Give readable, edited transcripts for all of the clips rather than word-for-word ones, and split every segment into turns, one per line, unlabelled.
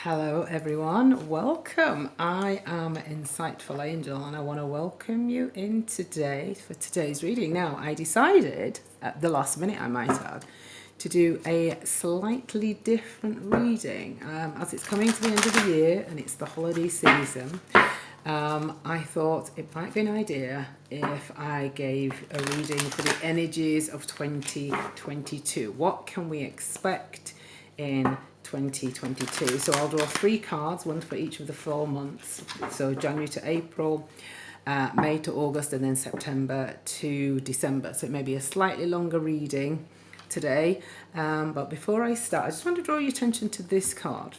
Hello everyone, welcome. I am Insightful Angel and I want to welcome you in today for today's reading. Now, I decided at the last minute, I might add, to do a slightly different reading as it's coming to the end of the year and it's the holiday season. I thought it might be an idea if I gave a reading for the energies of 2022. What can we expect in 2022? So I'll draw 3 cards, one for each of the 4 months. So January to April, May to August, and then September to December. So it may be a slightly longer reading today. But before I start, I just want to draw your attention to this card.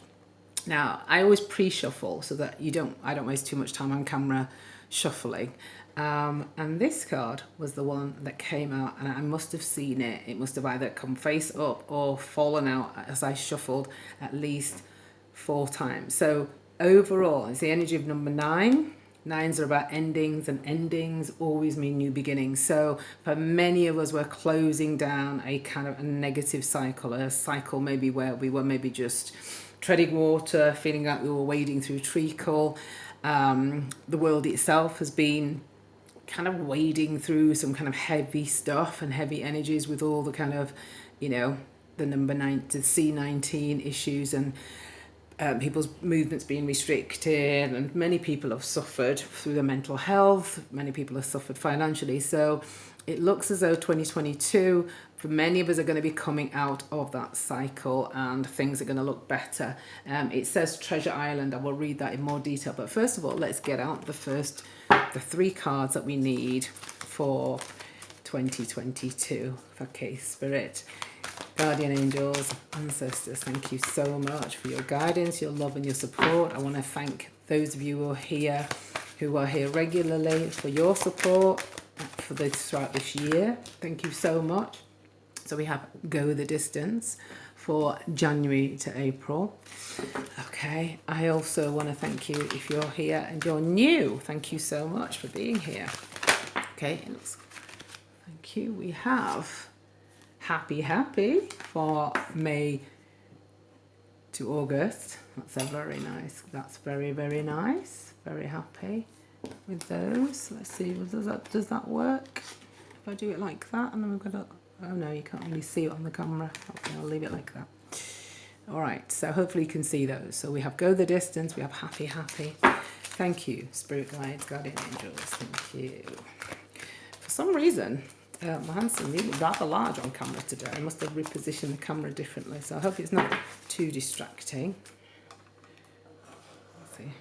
Now, I always pre-shuffle so that I don't waste too much time on camera shuffling. And this card was the one that came out, and I must have seen it. It must have either come face up or fallen out as I shuffled at least 4 times. So overall, it's the energy of number 9. 9s are about endings, and endings always mean new beginnings. So for many of us, we're closing down a kind of a negative cycle, a cycle maybe where we were maybe just treading water, feeling like we were wading through treacle. The world itself has been kind of wading through some kind of heavy stuff and heavy energies with all the kind of, the number 9 to C19 issues and people's movements being restricted, and many people have suffered through their mental health, many people have suffered financially. So it looks as though 2022, for many of us, are going to be coming out of that cycle and things are going to look better. It says Treasure Island. I will read that in more detail. But first of all, let's get out the 3 cards that we need for 2022. Okay, Spirit, Guardian Angels, Ancestors, thank you so much for your guidance, your love and your support. I want to thank those of you who are here regularly for your support for this throughout this year. Thank you so much. So we have Go the Distance for January to April. Okay, I also want to thank you if you're here and you're new. Thank you so much for being here. Okay, thank you. We have Happy for May to August. That's a very nice. That's very, very nice. Very happy with those. Let's see, does that work? If I do it like that, and then we're gonna. Oh no, you can't really see it on the camera. Okay, I'll leave it like that. All right. So hopefully you can see those. So we have Go the Distance. We have Happy. Thank you, Spirit Guides, Guardian Angels. Thank you. For some reason, my hands seem really rather large on camera today. I must have repositioned the camera differently, so I hope it's not too distracting. Let's see,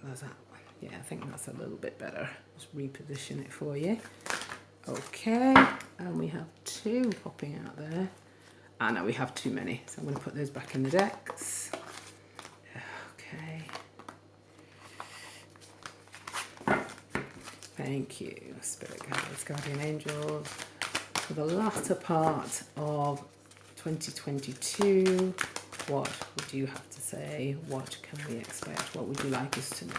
there's that one. Yeah, I think that's a little bit better. Just reposition it for you. Okay, and we have 2 popping out there. Ah, no, we have too many, so I'm going to put those back in the decks. Okay. Thank you, Spirit Guides, Guardian Angels. For the latter part of 2022, what would you have to say? What can we expect? What would you like us to know?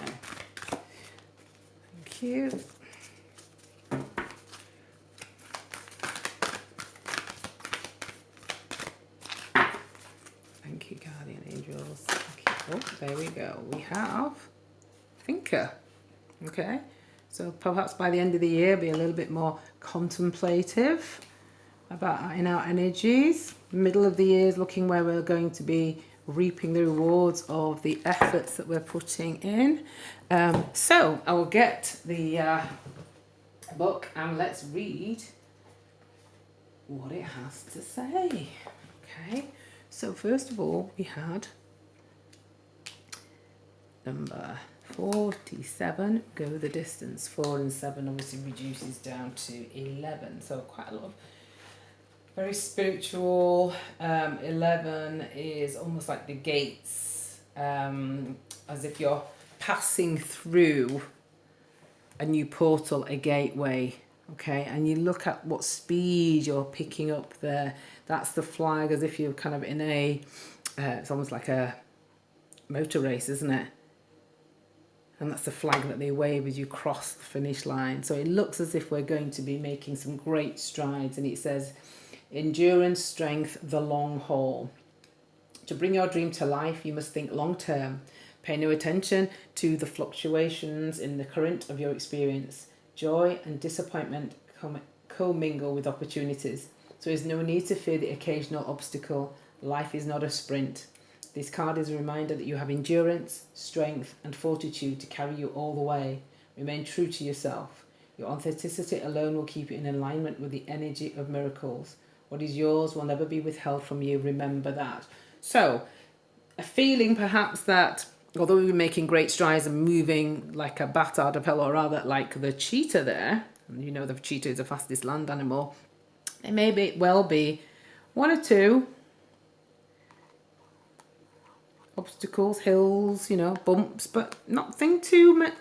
Thank you. Thank you, Guardian Angels. Thank you. Oh, there we go. We have Thinker. Okay. So perhaps by the end of the year, be a little bit more contemplative about in our energies. Middle of the year is looking where we're going to be reaping the rewards of the efforts that we're putting in. So I will get the book and let's read what it has to say. Okay. So first of all, we had number 47, Go the Distance. 4 and 7 obviously reduces down to 11. So quite a lot of very spiritual. 11 is almost like the gates, as if you're passing through a new portal, a gateway. Okay, and you look at what speed you're picking up there. That's the flag, as if you're kind of in a, it's almost like a motor race, isn't it? And that's the flag that they wave as you cross the finish line. So it looks as if we're going to be making some great strides. And it says, endurance, strength, the long haul. To bring your dream to life, you must think long term. Pay no attention to the fluctuations in the current of your experience. Joy and disappointment commingle with opportunities. So there's no need to fear the occasional obstacle. Life is not a sprint. This card is a reminder that you have endurance, strength, and fortitude to carry you all the way. Remain true to yourself. Your authenticity alone will keep you in alignment with the energy of miracles. What is yours will never be withheld from you. Remember that. So, a feeling perhaps that although we're making great strides and moving like a bat out of hell, or rather like the cheetah there, and you know the cheetah is the fastest land animal, there may well be one or two obstacles, hills, bumps, but nothing too much,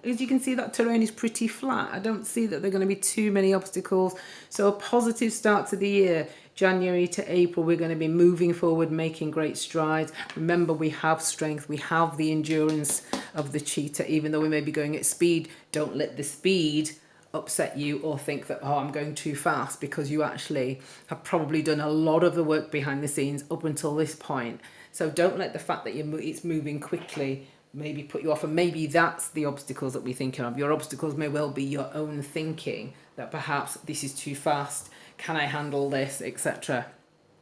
as you can see, that terrain is pretty flat. I don't see that there are going to be too many obstacles. So a positive start to the year. January to April, we're going to be moving forward, making great strides. Remember, we have strength, we have the endurance of the cheetah. Even though we may be going at speed, don't let the speed upset you or think that, oh, I'm going too fast, because you actually have probably done a lot of the work behind the scenes up until this point. So don't let the fact that it's moving quickly maybe put you off, and maybe that's the obstacles that we're thinking of. Your obstacles may well be your own thinking that perhaps this is too fast, can I handle this, etc.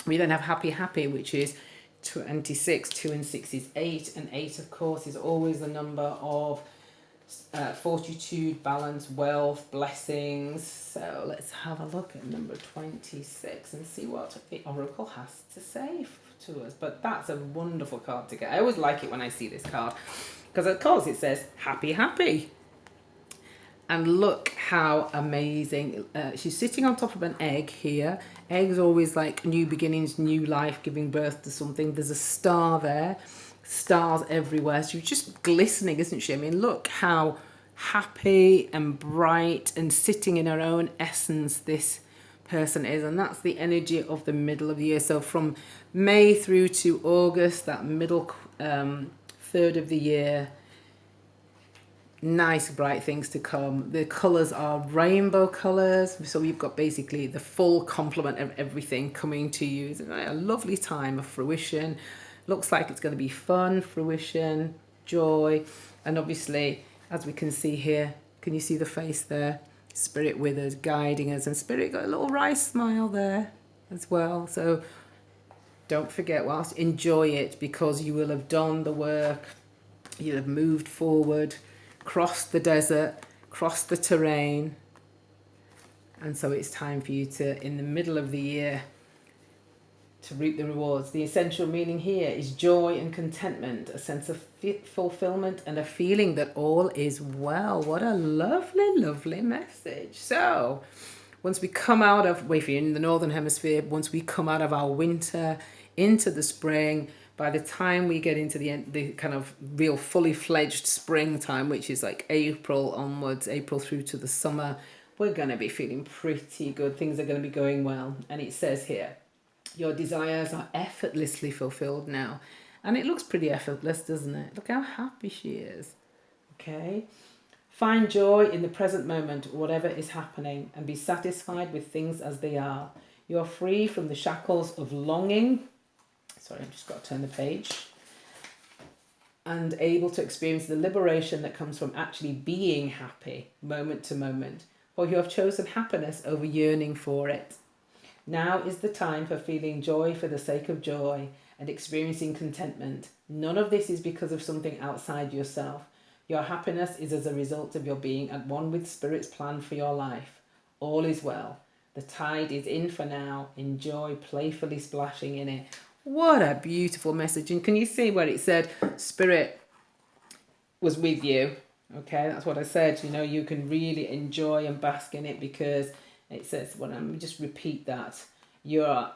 We then have happy, which is 26. 2 and 6 is 8, and 8 of course is always the number of fortitude, balance, wealth, blessings. So let's have a look at number 26 and see what the oracle has to say to us. But that's a wonderful card to get. I always like it when I see this card, because of course it says happy. And look how amazing. She's sitting on top of an egg here. Eggs always like new beginnings, new life, giving birth to something. There's a star there. Stars everywhere. She's just glistening, isn't she? I mean, look how happy and bright and sitting in her own essence this person is. And that's the energy of the middle of the year. So from May through to August, that middle third of the year, nice bright things to come. The colours are rainbow colours, so you've got basically the full complement of everything coming to you. It's a lovely time of fruition. Looks like it's going to be fun, fruition, joy, and obviously, as we can see here, can you see the face there? Spirit with us, guiding us, and Spirit got a little rice smile there as well. So don't forget, whilst enjoy it, because you will have done the work, you'll have moved forward, crossed the desert, crossed the terrain, and so it's time for you to, in the middle of the year, to reap the rewards. The essential meaning here is joy and contentment, a sense of fulfillment, and a feeling that all is well. What a lovely message. So once we come out of, if you're in the northern hemisphere, once we come out of our winter into the spring, by the time we get into the kind of real fully fledged springtime, which is like April onwards, April through to the summer, we're going to be feeling pretty good. Things are going to be going well. And it says here, your desires are effortlessly fulfilled now. And it looks pretty effortless, doesn't it? Look how happy she is. Okay. Find joy in the present moment, whatever is happening, and be satisfied with things as they are. You're free from the shackles of longing. Sorry, I've just got to turn the page. And able to experience the liberation that comes from actually being happy moment to moment. For you have chosen happiness over yearning for it. Now is the time for feeling joy for the sake of joy and experiencing contentment. None of this is because of something outside yourself. Your happiness is as a result of your being at one with Spirit's plan for your life. All is well. The tide is in for now. Enjoy playfully splashing in it. What a beautiful message. And can you see where it said Spirit was with you? Okay, that's what I said. You can really enjoy and bask in it, because it says, well, let me just repeat that. Your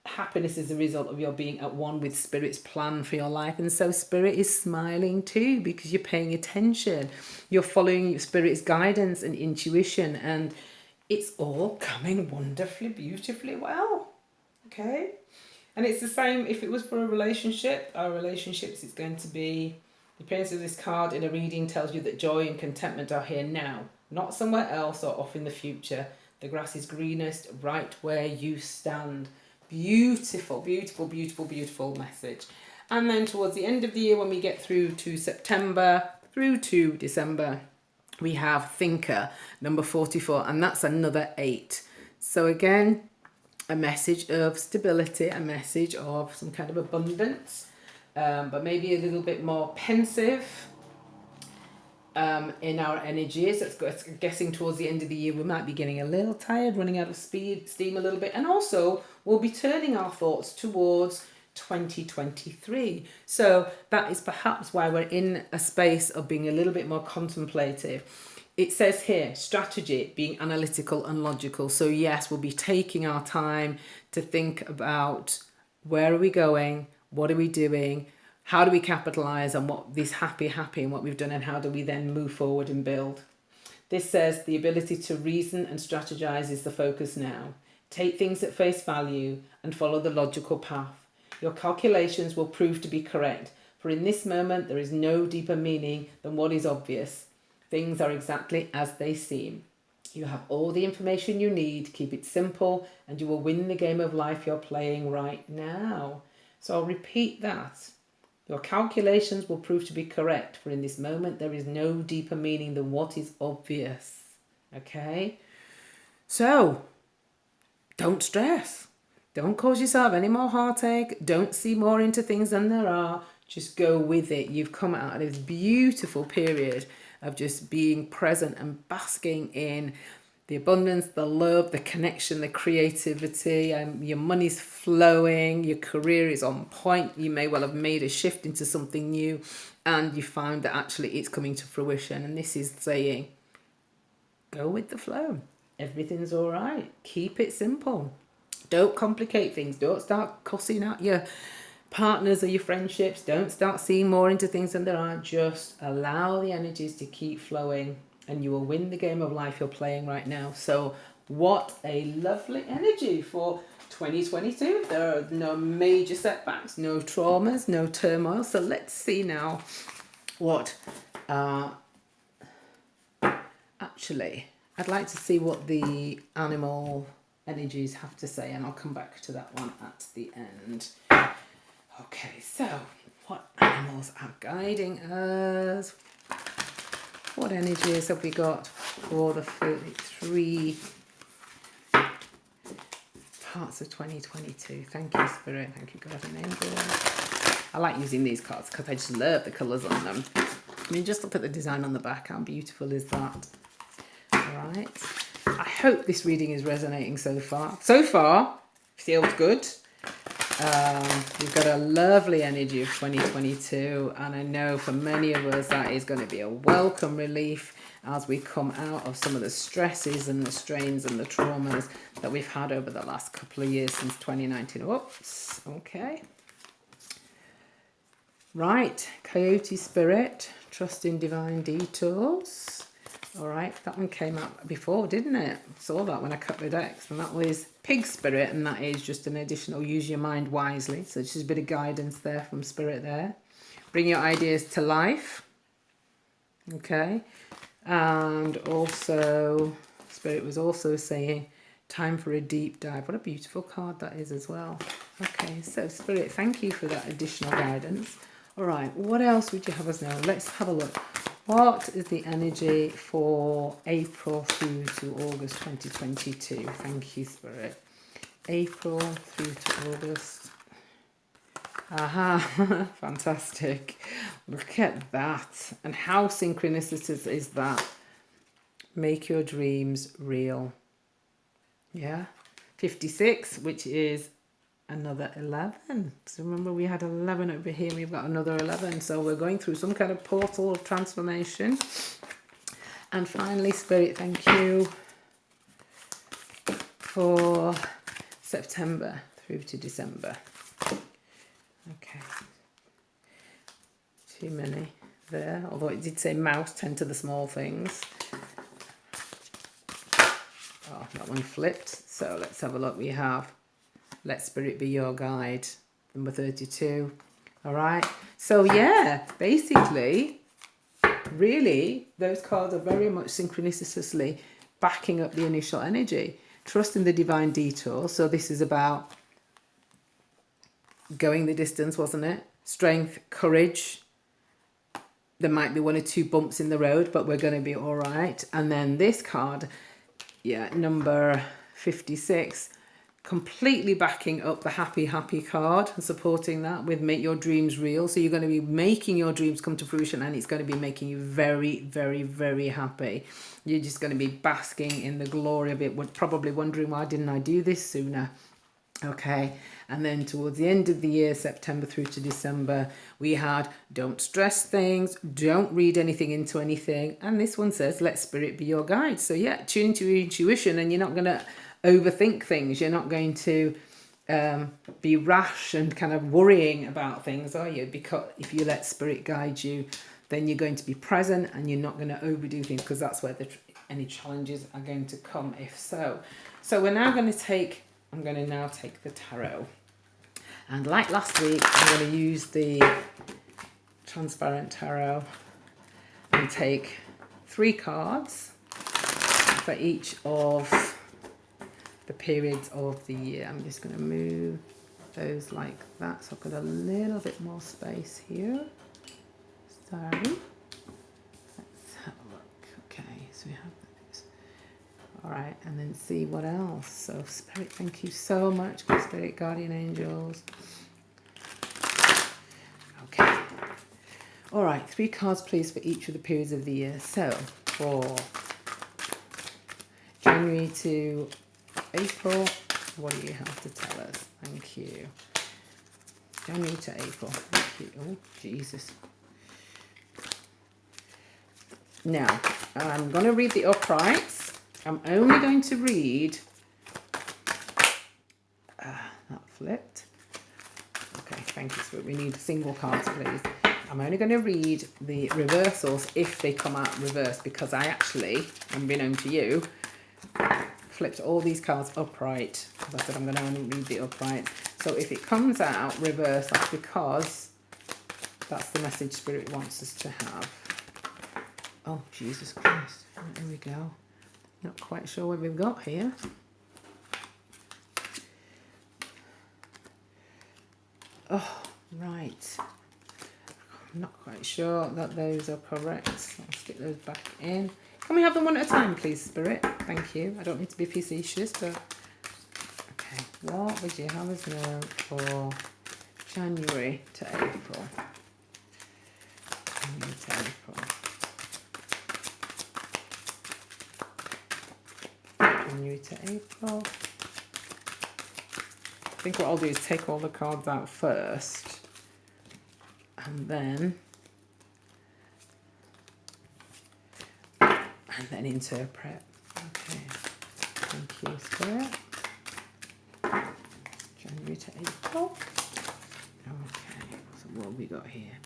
happiness is a result of your being at one with Spirit's plan for your life. And so Spirit is smiling too, because you're paying attention. You're following Spirit's guidance and intuition. And it's all coming wonderfully, beautifully well. Okay? And it's the same if it was for a relationship. Our relationships, it's going to be, the appearance of this card in a reading tells you that joy and contentment are here now, not somewhere else or off in the future. The grass is greenest right where you stand. Beautiful, beautiful, beautiful, beautiful message. And then towards the end of the year, when we get through to September, through to December, we have Thinker, number 44, and that's another 8. So again, a message of stability, a message of some kind of abundance, but maybe a little bit more pensive in our energies. It's guessing towards the end of the year we might be getting a little tired, running out of steam a little bit, and also we'll be turning our thoughts towards 2023. So that is perhaps why we're in a space of being a little bit more contemplative. It says here, strategy, being analytical and logical. So yes, we'll be taking our time to think about where are we going, what are we doing, how do we capitalize on what this happy and what we've done, and how do we then move forward and build. This says the ability to reason and strategize is the focus now. Take things at face value and follow the logical path. Your calculations will prove to be correct, for in this moment there is no deeper meaning than what is obvious. Things are exactly as they seem. You have all the information you need. Keep it simple and you will win the game of life you're playing right now. So I'll repeat that. Your calculations will prove to be correct, for in this moment there is no deeper meaning than what is obvious. Okay? So, don't stress. Don't cause yourself any more heartache. Don't see more into things than there are. Just go with it. You've come out of this beautiful period of just being present and basking in the abundance, the love, the connection, the creativity. Your money's flowing, your career is on point. You may well have made a shift into something new and you found that actually it's coming to fruition. And this is saying, go with the flow. Everything's all right. Keep it simple. Don't complicate things. Don't start cussing out your partners or your friendships. Don't start seeing more into things than there are. Just allow the energies to keep flowing and you will win the game of life you're playing right now. So what a lovely energy for 2022. There are no major setbacks, no traumas, no turmoil. So let's see now what actually, I'd like to see what the animal energies have to say, and I'll come back to that one at the end. Okay, so what animals are guiding us? What energies have we got for the 33 parts of 2022? Thank you, Spirit. Thank you, God and Angels. I like using these cards because I just love the colours on them. I mean, just look at the design on the back. How beautiful is that? All right. I hope this reading is resonating so far. So far, feels good. We've got a lovely energy of 2022, and I know for many of us that is going to be a welcome relief as we come out of some of the stresses and the strains and the traumas that we've had over the last couple of years since 2019. Oops, okay. Right, Coyote Spirit, trust in divine detours. All right, that one came out before, didn't it? Saw that when I cut the decks, and that was Pig Spirit, and that is just an additional use your mind wisely. So it's just a bit of guidance there from Spirit there. Bring your ideas to life. Okay, and also Spirit was also saying time for a deep dive. What a beautiful card that is as well. Okay, so Spirit, thank you for that additional guidance. All right, what else would you have us know? Let's have a look. What is the energy for April through to August 2022? Thank you, Spirit. April through to August. Aha, fantastic. Look at that. And how synchronicitous is that? Make your dreams real. Yeah. 56, which is another 11. So remember, we had 11 over here, we've got another 11. So we're going through some kind of portal of transformation. And finally, Spirit, thank you for September through to December. Okay. Too many there, although it did say mouse, tend to the small things. Oh, that one flipped. So let's have a look. We have Let Spirit Be Your Guide, number 32. All right. So yeah, basically, really, those cards are very much synchronicitously backing up the initial energy. Trust in the divine detour. So this is about going the distance, wasn't it? Strength, courage. There might be 1 or 2 bumps in the road, but we're going to be all right. And then this card, yeah, number 56, completely backing up the happy card and supporting that with make your dreams real. So you're going to be making your dreams come to fruition, and it's going to be making you very, very, very happy. You're just going to be basking in the glory of it, probably wondering, why didn't I do this sooner? Okay, and then towards the end of the year, September through to December, we had don't stress things, don't read anything into anything. And this one says, let spirit be your guide. So yeah, tune into your intuition, and you're not going to overthink things. You're not going to be rash and kind of worrying about things, are you? Because if you let spirit guide you, then you're going to be present, and you're not going to overdo things, because that's where any challenges are going to come, if so. So we're now going to take... I'm going to now take the tarot, and like last week, I'm going to use the transparent tarot and take 3 cards for each of the periods of the year. I'm just going to move those like that, so I've got a little bit more space here. Sorry. Let's have a look. Okay, so we have those. All right, and then see what else. So Spirit, thank you so much. Spirit, Guardian Angels. Okay. All right, 3 cards, please, for each of the periods of the year. So for January to April, what do you have to tell us? Thank you. January to April. Thank you. Oh, Jesus. Now, I'm going to read the uprights. I'm only going to read... that flipped. Okay, thank you, Spirit. We need single cards, please. I'm only going to read the reversals if they come out reversed, because I actually, unbeknown to you, flipped all these cards upright. As I said, I'm going to only read the upright. So if it comes out reversed, that's because that's the message Spirit wants us to have. Oh, Jesus Christ. Here we go. Not quite sure what we've got here. Oh, right. I'm not quite sure that those are correct. I'll stick those back in. Can we have them one at a time, please, Spirit? Thank you. I don't need to be facetious, but... Okay, what would you have us know for January to April? January to April. January to April. I think what I'll do is take all the cards out first, and then interpret. Okay, thank you, Spirit. January to April. Okay, so what have we got here?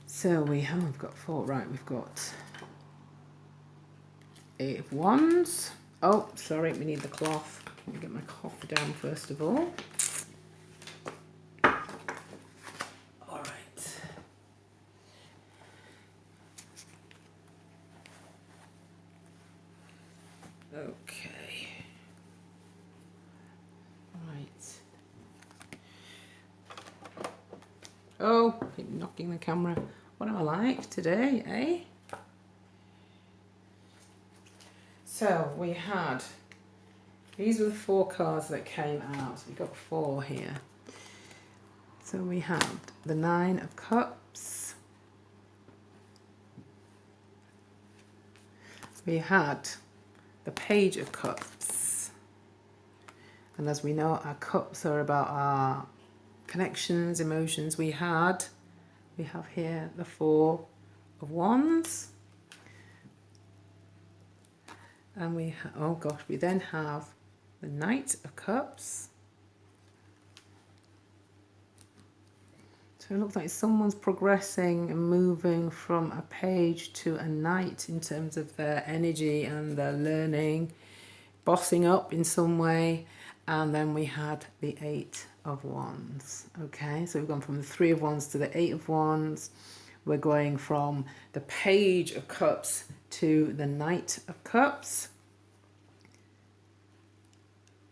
So we've got 4, right, we've got 8 of Wands. Oh, sorry, we need the cloth. Let me get my cloth down first of all. All right. Okay. Right. Oh, keep knocking the camera. What am I like today, eh? So we had, these were the 4 cards that came out. So we got 4 here. So we had the 9 of Cups. We had the Page of Cups. And as we know, our cups are about our connections, emotions. We have here the 4 of Wands. And we then have the Knight of Cups. So it looks like someone's progressing and moving from a page to a knight in terms of their energy and their learning, bossing up in some way. And then we had the 8 of Wands. Okay, so we've gone from the 3 of Wands to the 8 of Wands. We're going from the Page of Cups to the Knight of Cups.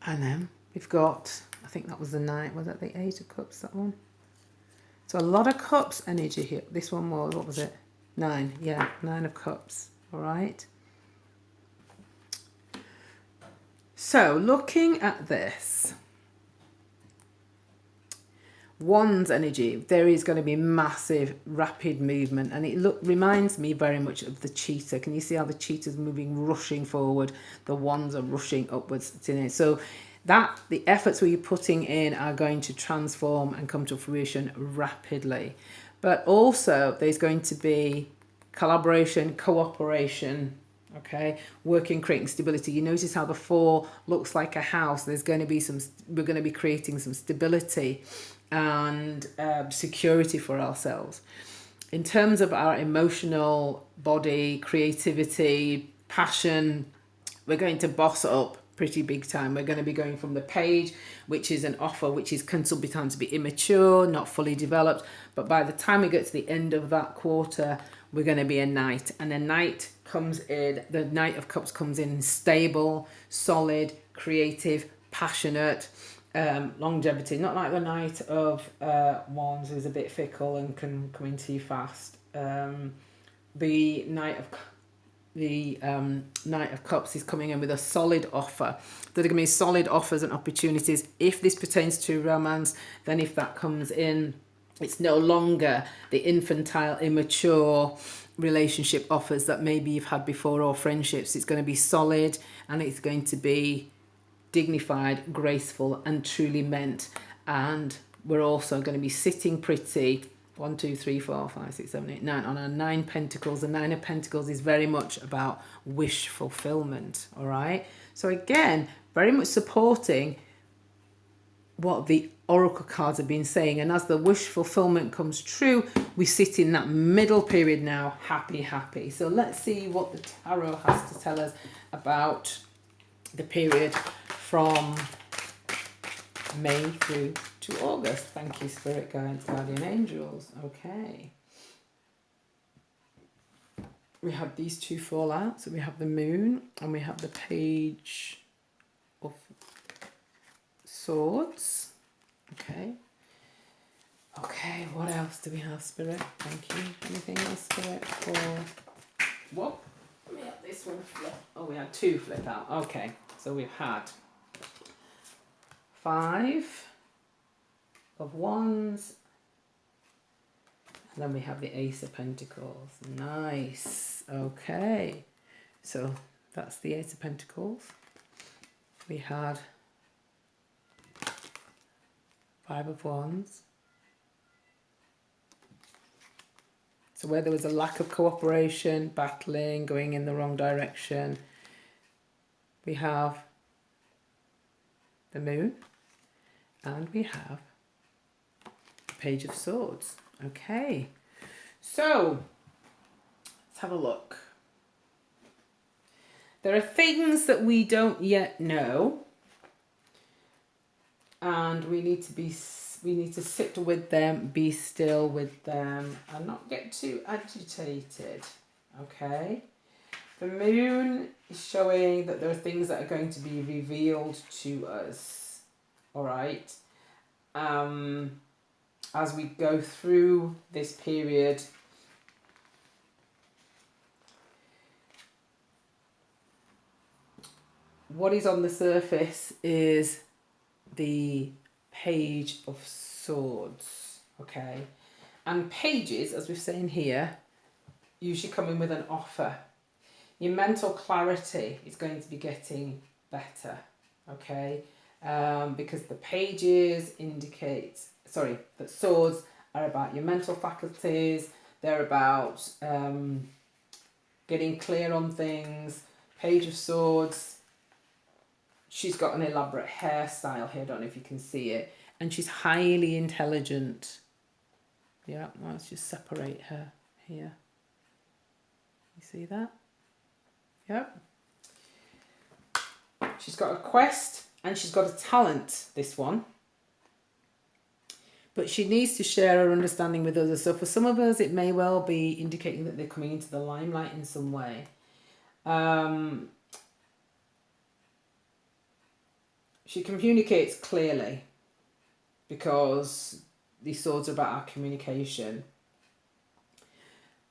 And then we've got I think that was the 9. Was that the 8 of Cups, that one? So a lot of Cups energy here. This one was, what was it? 9. Yeah, 9 of Cups. All right. So looking at this, Wands energy, there is going to be massive, rapid movement, and it reminds me very much of the cheetah. Can you see how the cheetah's moving, rushing forward? The Wands are rushing upwards. So that the efforts we're putting in are going to transform and come to fruition rapidly. But also there's going to be collaboration, cooperation, okay, working, creating stability. You notice how the 4 looks like a house. There's going to be we're going to be creating some stability and security for ourselves. In terms of our emotional body, creativity, passion, we're going to boss up pretty big time. We're going to be going from the Page, which is an offer, which can sometimes be immature, not fully developed. But by the time we get to the end of that quarter, we're going to be a Knight. And a Knight comes in, the Knight of Cups comes in stable, solid, creative, passionate, longevity. Not like the Knight of Wands, who's a bit fickle and can come in too fast. The Knight of Cups is coming in with a solid offer. There are going to be solid offers and opportunities. If this pertains to romance, then if that comes in, it's no longer the infantile, immature relationship offers that maybe you've had before, or friendships. It's going to be solid, and it's going to be dignified, graceful, and truly meant. And we're also going to be sitting pretty 1, 2, 3, 4, 5, 6, 7, 8, 9 on our 9 Pentacles. The 9 of Pentacles is very much about wish fulfillment. All right. So again, very much supporting what the oracle cards have been saying. And as the wish fulfillment comes true, we sit in that middle period now, happy. So let's see what the tarot has to tell us about the period from May through to August. Thank you, Spirit Guides, Guardian Angels. Okay. We have these 2 fall out. So we have the Moon and we have the Page of Swords. Okay. Okay, what else do we have, Spirit? Thank you. Anything else, Spirit? Whoop. We had this one flip. Oh, we had 2 flip out. Okay. So we've had 5 of Wands, and then we have the Ace of Pentacles. Nice. Okay. So that's the Ace of Pentacles. We had 5 of Wands. So where there was a lack of cooperation, battling, going in the wrong direction, we have the Moon, and we have the Page of Swords. Okay, so let's have a look. There are things that we don't yet know, and we need to sit with them, be still with them, and not get too agitated. Okay. The Moon is showing that there are things that are going to be revealed to us, all right, as we go through this period. What is on the surface is the Page of Swords, okay, and pages, as we're saying here, usually come in with an offer. Your mental clarity is going to be getting better, okay? Because the pages indicate, that swords are about your mental faculties. They're about getting clear on things. Page of Swords, she's got an elaborate hairstyle here. I don't know if you can see it. And she's highly intelligent. Yeah, let's just separate her here. You see that? Yep. She's got a quest and she's got a talent, this one. But she needs to share her understanding with others. So for some of us, it may well be indicating that they're coming into the limelight in some way. She communicates clearly, because these swords are about our communication.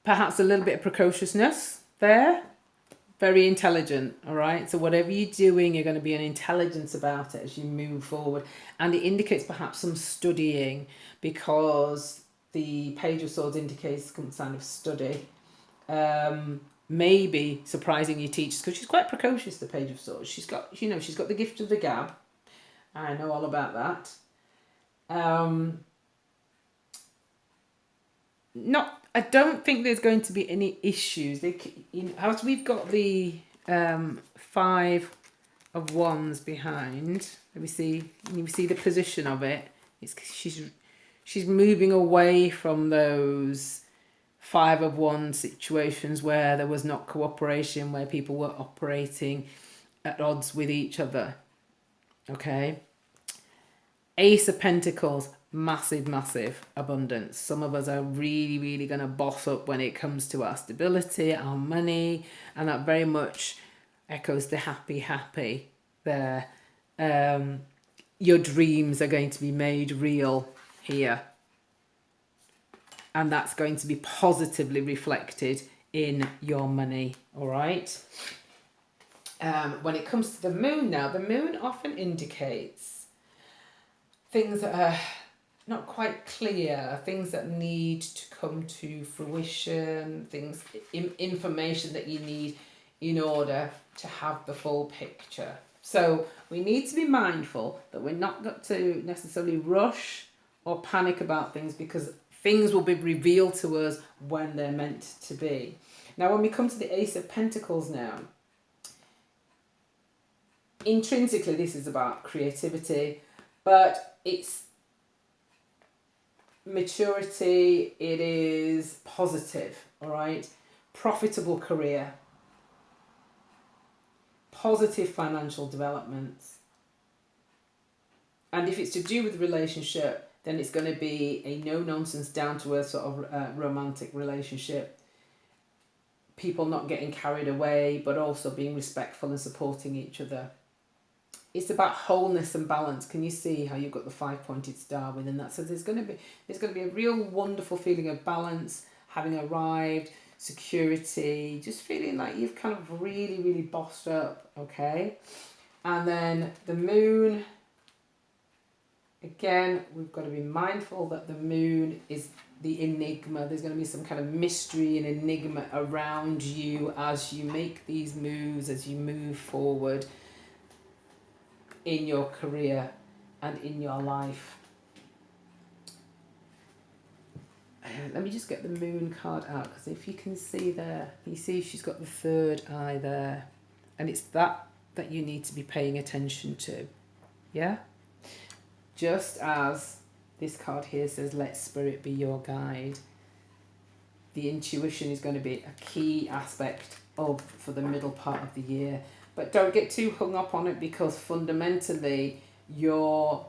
Perhaps a little bit of precociousness there. Very intelligent, all right? So whatever you're doing, you're going to be an intelligence about it as you move forward. And it indicates perhaps some studying, because the Page of Swords indicates some kind of study. Maybe surprising your teachers, because she's quite precocious, the Page of Swords. She's got, she's got the gift of the gab. I know all about that. I don't think there's going to be any issues. As we've got the 5 of Wands behind, let me see. You see the position of it. She's moving away from those 5 of Wands situations where there was not cooperation, where people were operating at odds with each other. Okay. Ace of Pentacles, massive abundance. Some of us are really going to boss up when it comes to our stability, our money, and that very much echoes the happy there. Your dreams are going to be made real here, and that's going to be positively reflected in your money. All right. When it comes to the moon now, the moon often indicates things that are not quite clear, things that need to come to fruition, information that you need in order to have the full picture. So we need to be mindful that we're not got to necessarily rush or panic about things, because things will be revealed to us when they're meant to be. Now, when we come to the Ace of Pentacles now, intrinsically this is about creativity, but it's maturity, it is positive, all right? Profitable career, positive financial developments. And if it's to do with relationship, then it's going to be a no-nonsense, down-to-earth sort of romantic relationship. People not getting carried away, but also being respectful and supporting each other. It's about wholeness and balance. Can you see how you've got the 5-pointed star within that? So there's going to be a real wonderful feeling of balance, having arrived, security, just feeling like you've kind of really bossed up, okay? And then the moon, again, we've got to be mindful that the moon is the enigma. There's going to be some kind of mystery and enigma around you as you make these moves, as you move forward in your career and in your life. Let me just get the moon card out, because if you can see there, you see she's got the third eye there, and it's that you need to be paying attention to. Yeah? Just as this card here says, let spirit be your guide. The intuition is going to be a key aspect for the middle part of the year. But don't get too hung up on it, because fundamentally your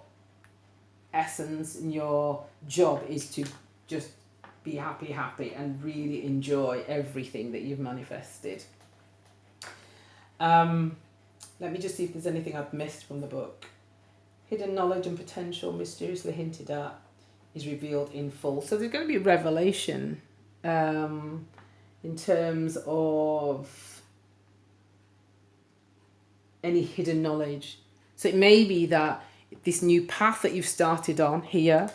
essence and your job is to just be happy and really enjoy everything that you've manifested. Let me just see if there's anything I've missed from the book. Hidden knowledge and potential mysteriously hinted at is revealed in full. So there's going to be revelation in terms of any hidden knowledge. So it may be that this new path that you've started on here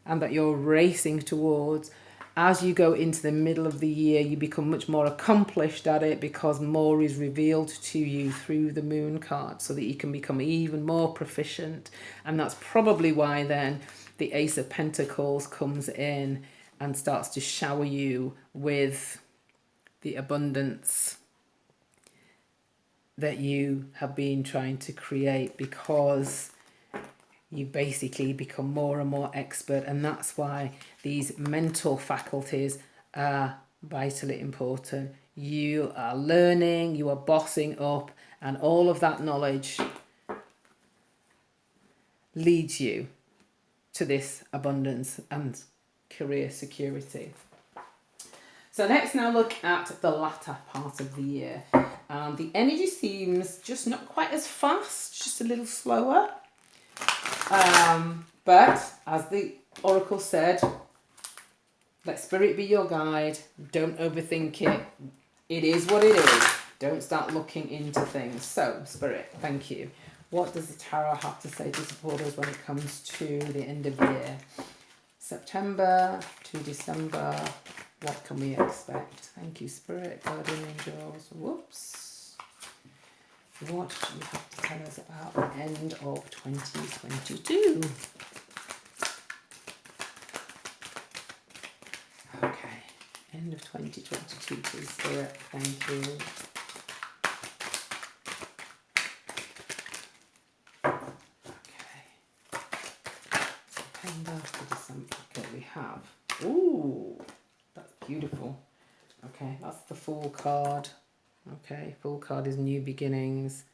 and that you're racing towards, as you go into the middle of the year, you become much more accomplished at it, because more is revealed to you through the moon card, so that you can become even more proficient. And that's probably why then the Ace of Pentacles comes in and starts to shower you with the abundance that you have been trying to create, because you basically become more and more expert. And that's why these mental faculties are vitally important. You are learning, you are bossing up, and all of that knowledge leads you to this abundance and career security. So let's now look at the latter part of the year. The energy seems just not quite as fast, just a little slower. But But as the oracle said, let spirit be your guide. Don't overthink it. It is what it is. Don't start looking into things. So, spirit, thank you. What does the tarot have to say to support us when it comes to the end of year? September to December, what can we expect? Thank you, spirit, guardian angels. Whoops. What do you have to tell us about the end of 2022? Okay, end of 2022, please, spirit. Thank you. September to December. Okay, we have. Ooh, that's beautiful. Okay, that's the Fool card. Okay, Fool card is new beginnings.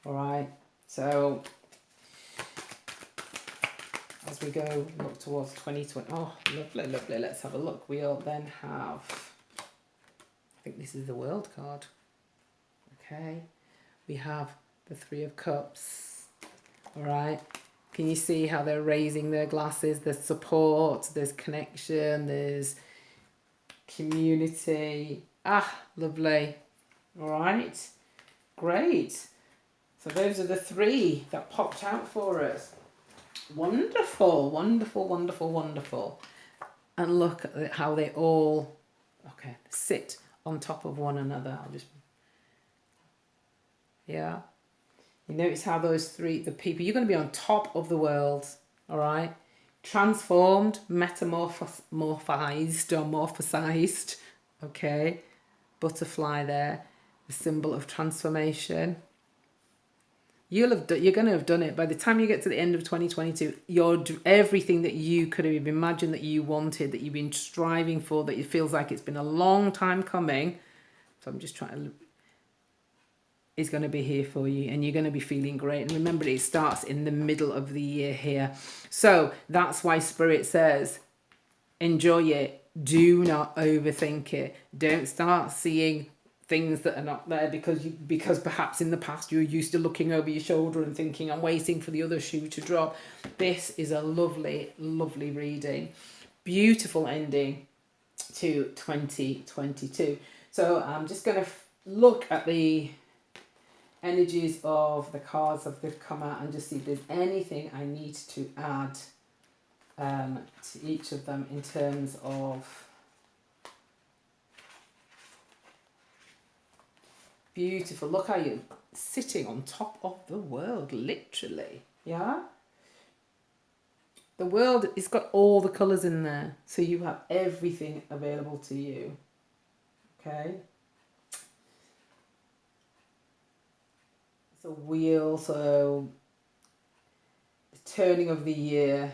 All right, so as we go look towards 2020. Oh, lovely, lovely. Let's have a look. We'll then have. I think this is the World card. Okay, we have the Three of Cups. All right. Can you see how they're raising their glasses? There's support, there's connection, there's community. Ah, lovely. All right, great. So those are the three that popped out for us. Wonderful, wonderful, wonderful, wonderful. And look at how they all, okay, sit on top of one another. I'll just, yeah. You notice how those three, the people, you're going to be on top of the world, all right? Transformed, metamorphosized or morphosized, okay? Butterfly there, the symbol of transformation. You're going to have done it. By the time you get to the end of 2022, you're everything that you could have imagined that you wanted, that you've been striving for, that it feels like it's been a long time coming. So I'm just trying to... is going to be here for you, and you're going to be feeling great. And remember, it starts in the middle of the year here. So that's why Spirit says, enjoy it. Do not overthink it. Don't start seeing things that are not there because perhaps in the past you're used to looking over your shoulder and thinking, I'm waiting for the other shoe to drop. This is a lovely, lovely reading. Beautiful ending to 2022. So I'm just going to look at the energies of the cards that have come out and just see if there's anything I need to add to each of them in terms of beautiful. Look how you're sitting on top of the world, literally. Yeah? The world, it's got all the colours in there, so you have everything available to you. Okay? It's a wheel, so the turning of the year,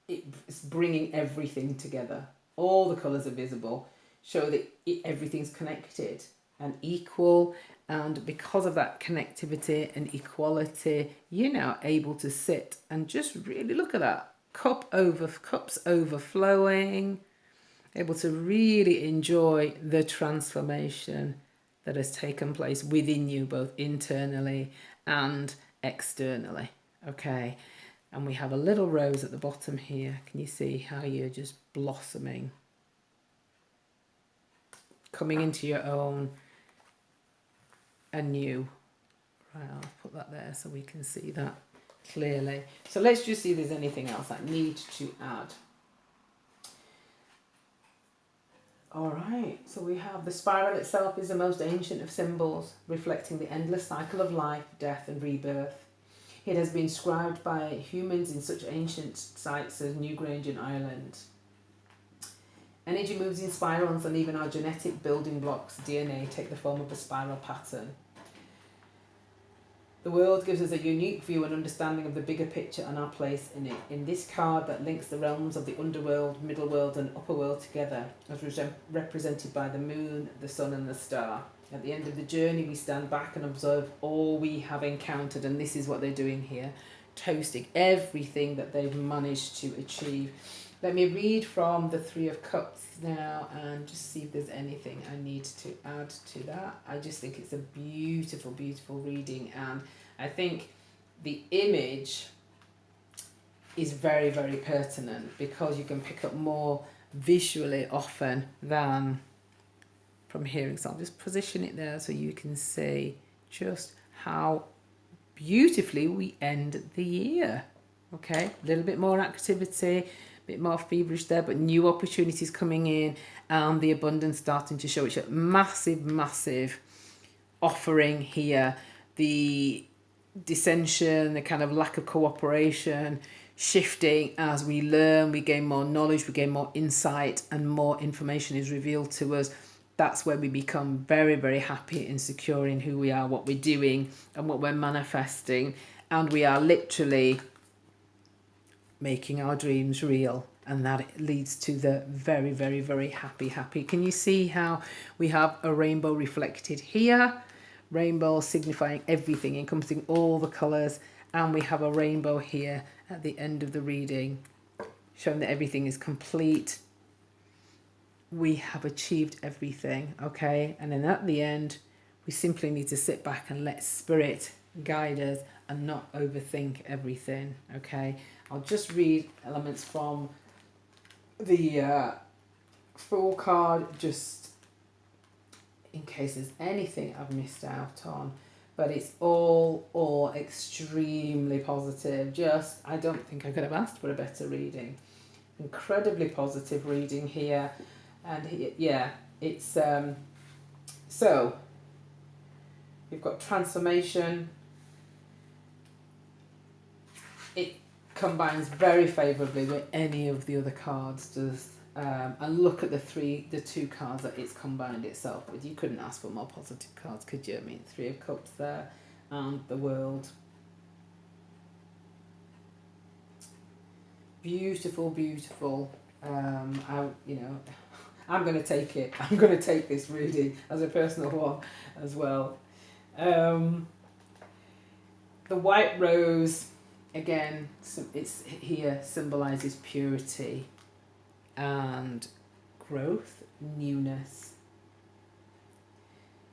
it's bringing everything together. All the colours are visible, show that everything's connected and equal, and because of that connectivity and equality, you're now able to sit and just really look at that. Cups overflowing, able to really enjoy the transformation that has taken place within you, both internally and externally. Okay, and we have a little rose at the bottom here. Can you see how you're just blossoming, coming into your own anew? Right, I'll put that there so we can see that clearly. So let's just see if there's anything else I need to add. All right, so we have the spiral itself is the most ancient of symbols, reflecting the endless cycle of life, death and rebirth. It has been scribed by humans in such ancient sites as Newgrange in Ireland. Energy moves in spirals, and even our genetic building blocks, DNA, take the form of a spiral pattern. The world gives us a unique view and understanding of the bigger picture and our place in it. In this card that links the realms of the underworld, middle world and upper world together, as represented by the moon, the sun and the star. At the end of the journey, we stand back and observe all we have encountered, and this is what they're doing here, toasting everything that they've managed to achieve. Let me read from the Three of Cups now and just see if there's anything I need to add to that. I just think it's a beautiful, beautiful reading, and I think the image is very, very pertinent, because you can pick up more visually often than from hearing. So I'll just position it there so you can see just how beautifully we end the year. Okay, a little bit more activity, a bit more feverish there, but new opportunities coming in, and the abundance starting to show. It's a massive, massive offering here. The dissension, the kind of lack of cooperation, shifting as we learn, we gain more knowledge, we gain more insight, and more information is revealed to us. That's where we become very, very happy and secure in who we are, what we're doing, and what we're manifesting. And we are literally making our dreams real. And that leads to the very, very, very happy. Can you see how we have a rainbow reflected here? Rainbow signifying everything, encompassing all the colours. And we have a rainbow here at the end of the reading, showing that everything is complete. We have achieved everything, okay? And then at the end, we simply need to sit back and let spirit guide us and not overthink everything, okay? I'll just read elements from the Fool card, just in case there's anything I've missed out on. But it's all extremely positive. Just, I don't think I could have asked for a better reading. Incredibly positive reading here. And yeah, it's, so, we've got transformation. It combines very favourably with any of the other cards does. And look at the two cards that it's combined itself with. You couldn't ask for more positive cards, could you? I mean, Three of Cups there, and the World. Beautiful, beautiful. I'm going to take it. I'm going to take this reading as a personal one as well. The white rose, again, it's here symbolises purity and growth, newness.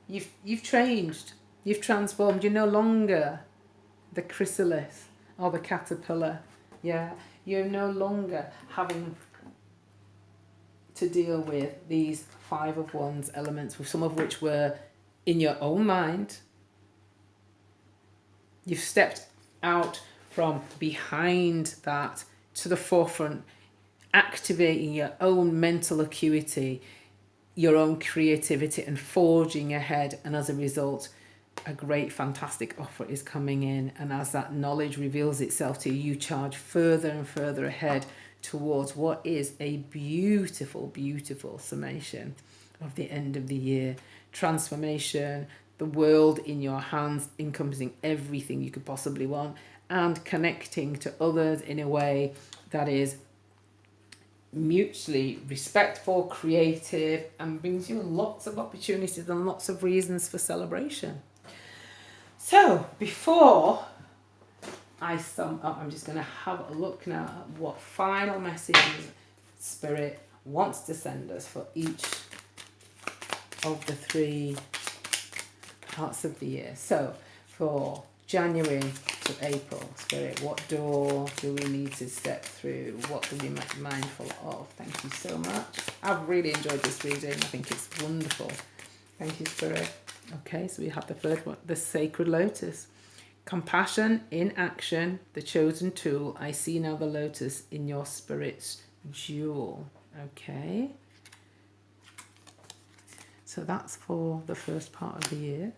You've changed. You've transformed. You're no longer the chrysalis or the caterpillar. Yeah, you're no longer having to deal with these Five of Wands elements, some of which were in your own mind. You've stepped out from behind that to the forefront, activating your own mental acuity, your own creativity, and forging ahead. And as a result, a great, fantastic offer is coming in. And as that knowledge reveals itself to you, you charge further and further ahead towards what is a beautiful, beautiful summation of the end of the year. Transformation, the world in your hands, encompassing everything you could possibly want, and connecting to others in a way that is mutually respectful, creative, and brings you lots of opportunities and lots of reasons for celebration. So before I sum up, I'm just going to have a look now at what final messages Spirit wants to send us for each of the three parts of the year. So for January to April, Spirit, what door do we need to step through? What do we be mindful of? Thank you so much. I've really enjoyed this reading. I think it's wonderful. Thank you, Spirit. Okay, so we have the first one, the Sacred Lotus. Compassion in action, the chosen tool. I see now the lotus in your spirit's jewel. Okay. So that's for the first part of the year.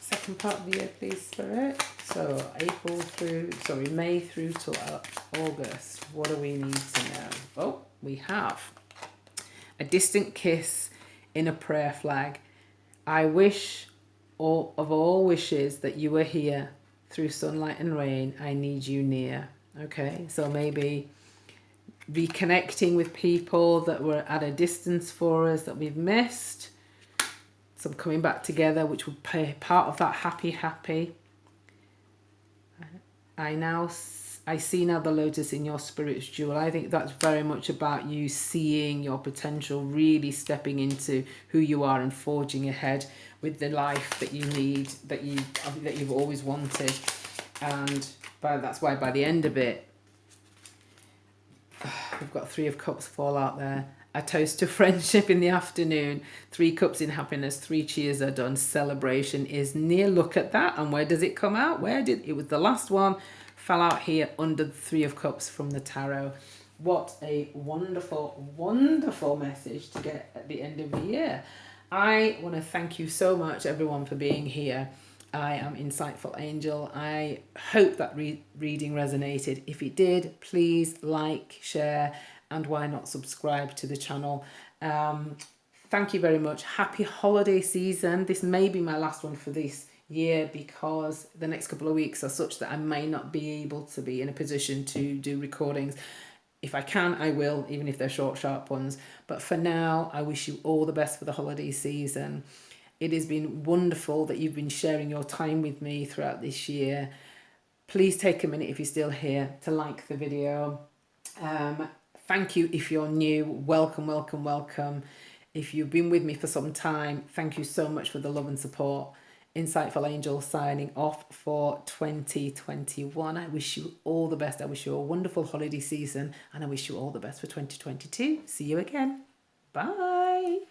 Second part of the year, please, Spirit. So May through to August. What do we need to know? Oh, we have a distant kiss in a prayer flag. I wish of all wishes that you were here through sunlight and rain. I need you near. Okay, so maybe reconnecting with people that were at a distance for us that we've missed. Some coming back together, which would be part of that happy. I see now the lotus in your spirit's jewel. I think that's very much about you seeing your potential, really stepping into who you are and forging ahead with the life that you need, that you've always wanted. And that's why by the end of it, We've got Three of Cups fall out there. A toast to friendship in the afternoon. 3 cups in happiness. 3 cheers are done. Celebration is near. Look at that. And where does it come out? Where did it was the last one. Fell out here under the 3 of Cups from the tarot. What a wonderful, wonderful message to get at the end of the year. I want to thank you so much, everyone, for being here. I am Insightful Angel. I hope that reading resonated. If it did, please like, share, and why not subscribe to the channel. Thank you very much. Happy holiday season. This may be my last one for this year because the next couple of weeks are such that I may not be able to be in a position to do recordings. If I can, I will, even if they're short, sharp ones. But for now, I wish you all the best for the holiday season. It has been wonderful that you've been sharing your time with me throughout this year. Please take a minute, if you're still here, to like the video. Thank you if you're new. Welcome, welcome, welcome. If you've been with me for some time, thank you so much for the love and support. Insightful Angel signing off for 2021. I wish you all the best. I wish you a wonderful holiday season, and I wish you all the best for 2022. See you again. Bye.